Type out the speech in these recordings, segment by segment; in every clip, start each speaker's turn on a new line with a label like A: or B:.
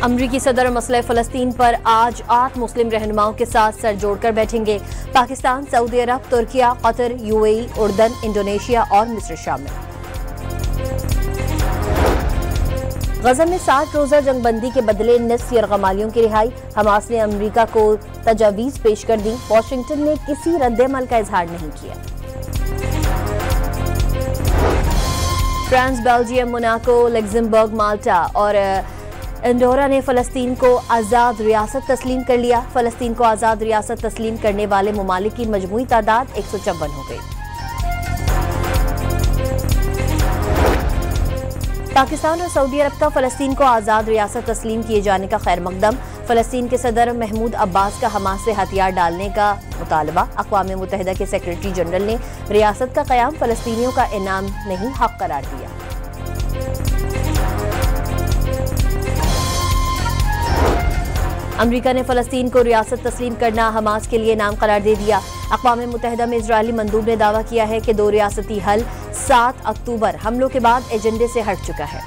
A: अमरीकी सदर मसले फ़लस्तीन पर आज 8 मुस्लिम रहनुमाओं के साथ सर जोड़कर बैठेंगे। पाकिस्तान, सऊदी अरब, तुर्किया, कतर, यूएई, उर्दन, इंडोनेशिया और मिस्र शामिल। गजा में 60 रोजा जंगबंदी के बदले निस्फ यरगमालियों की रिहाई। हमास ने अमरीका को तजावीज़ पेश कर दी। वाशिंगटन ने किसी रद्द-ए-अमल का इजहार नहीं किया। फ्रांस, बेल्जियम, मोनाको, लग्जमबर्ग, माल्टा और एंडोरा ने फ़लस्तीन को आज़ाद रियासत तस्लीम कर लिया। फ़लस्तीन को आज़ाद रियासत तस्लीम करने वाले ममालिक की मजमूई तादाद 154 हो गई। पाकिस्तान और सऊदी अरब का फ़लस्तीन को आज़ाद रियासत तस्लीम किए जाने का खैर मकदम। फ़लस्तीन के सदर महमूद अब्बास का हमास से हथियार डालने का मुतालबा। अक़वाम मुत्तहिदा के सेक्रेटरी जनरल ने रियासत का क़याम फ़लस्तीनियों का इनाम नहीं हक़ करार दिया। अमरीका ने फ़लस्तीन को रियासत तस्लीम करना हमास के लिए नाम करार दे दिया। अक़वाम मुत्तहिदा में इजरायली मंदूब ने दावा किया है कि 2 रियासती हल 7 अक्टूबर हमलों के बाद एजेंडे से हट चुका है।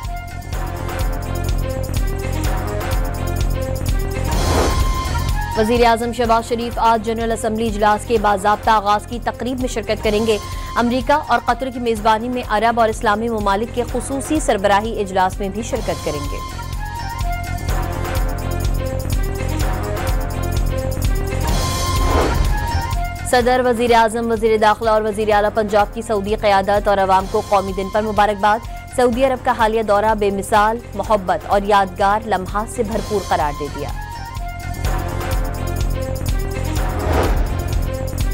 A: वज़ीर आज़म शहबाज शरीफ आज जनरल असम्बली इजलास के बाज़ाब्ता आगाज़ की तकरीब में शिरकत करेंगे। अमरीका और कतर की मेज़बानी में अरब और इस्लामी ममालिक के खुसूसी सरबराही इजलास में भी शिरकत करेंगे। सदर, वज़ीर आज़म, वज़ीर दाखिला और वज़ीर आला पंजाब की सऊदी क़यादत और अवाम को कौमी दिन पर मुबारकबाद। सऊदी अरब का हालिया दौरा बेमिसाल, मोहब्बत और यादगार लम्हात से भरपूर करार दे दिया।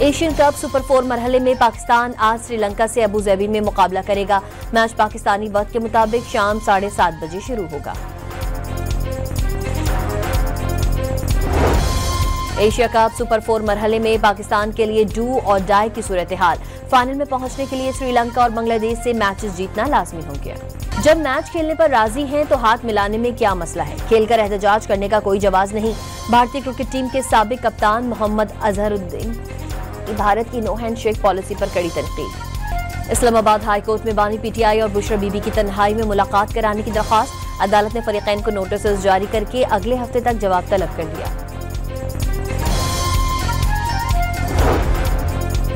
A: एशियन कप सुपर 4 मरहले में पाकिस्तान आज श्रीलंका से अबू ज़बी में मुकाबला करेगा। मैच पाकिस्तानी वक्त के मुताबिक शाम 7:30 बजे शुरू होगा। एशिया कप सुपर 4 मरहले में पाकिस्तान के लिए डू और डाई की सूरत हाल। फाइनल में पहुंचने के लिए श्रीलंका और बांग्लादेश से मैचेस जीतना लाजमी हो गया। जब मैच खेलने पर राजी हैं तो हाथ मिलाने में क्या मसला है? खेलकर एहतजाज करने का कोई जवाज नहीं। भारतीय क्रिकेट टीम के साबिक कप्तान मोहम्मद अजहरुद्दीन की भारत की नो हैंडशेक पॉलिसी पर कड़ी तनकीद। इस्लामाबाद हाई कोर्ट में बानी पीटीआई और बुशरा बीबी की तन्हाई में मुलाकात कराने की दरख्वास्त। अदालत ने फरीकैन को नोटिस जारी करके अगले हफ्ते तक जवाब तलब कर दिया।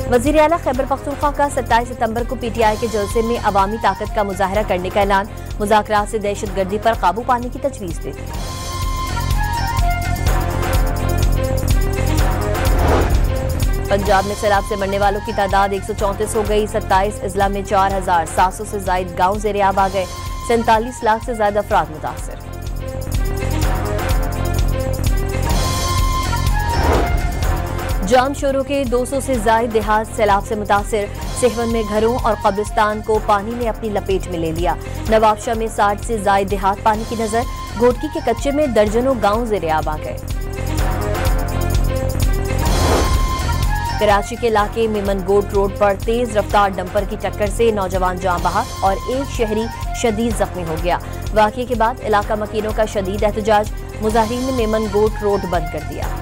A: वज़ीर आला खैबर पख्तूनख्वा का 27 सितंबर को पीटीआई के जलसे में अवामी ताकत का मुजाहरा करने का ऐलान। मुज़ाकरात से दहशतगर्दी पर काबू पाने की तजवीज़ दी। पंजाब में सैलाब से मरने वालों की तादाद 134 हो गई। 27 अजला में 4700 से जायद गाँव ज़ेर-ए-आब आ गए। 47 लाख से ज्यादा अफराद मुतासर। जाम शोरों के 200 से जायद देहात सैलाब से मुतासिर। सेहवन में घरों और कब्रिस्तान को पानी ने अपनी लपेट में ले लिया। नवाबशाह में 60 से जायद देहात पानी की नजर। घोटकी के कच्चे में दर्जनों गांव ज़ेर-ए-आब आ गए। कराची के इलाके मेमनगोट रोड पर तेज रफ्तार डंपर की टक्कर से नौजवान जान बहक और एक शहरी शदीद जख्मी हो गया। वाक़ये के बाद इलाका मकीनों का शदीद एहतजाज। मुजाहिरीन ने मेमनगोट रोड बंद कर दिया।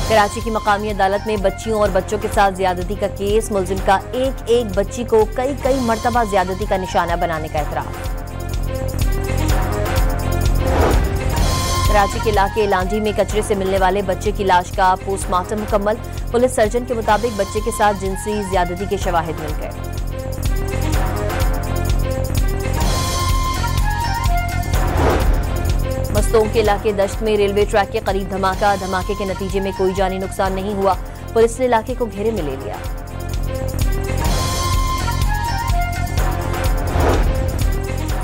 A: कराची की मकामी अदालत में बच्चियों और बच्चों के साथ ज्यादती का केस। मुलजिम का एक बच्ची को कई मरतबा ज्यादती का निशाना बनाने का एतराफ़। कराची के इलाके लांजी में कचरे से मिलने वाले बच्चे की लाश का पोस्टमार्टम मुकम्मल। पुलिस सर्जन के मुताबिक बच्चे के साथ जिनसी ज्यादती के शवाहिद मिल गए। मस्तों के इलाके दश्त में रेलवे ट्रैक के करीब धमाका। धमाके के नतीजे में कोई जानी नुकसान नहीं हुआ। पुलिस ने इलाके को घेरे में ले लिया।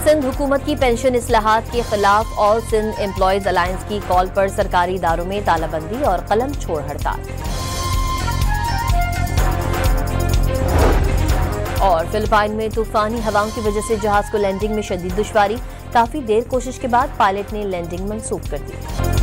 A: सिंध हुकूमत की पेंशन इस्लाहात के खिलाफ ऑल सिंध एम्प्लॉयज अलायंस की कॉल पर सरकारी इदारों में तालाबंदी और कलम छोड़ हड़ताल। और फिलिपाइन में तूफानी हवाओं की वजह से जहाज को लैंडिंग में शदीद दुश्वारी। काफी देर कोशिश के बाद पायलट ने लैंडिंग मंसूख कर दी।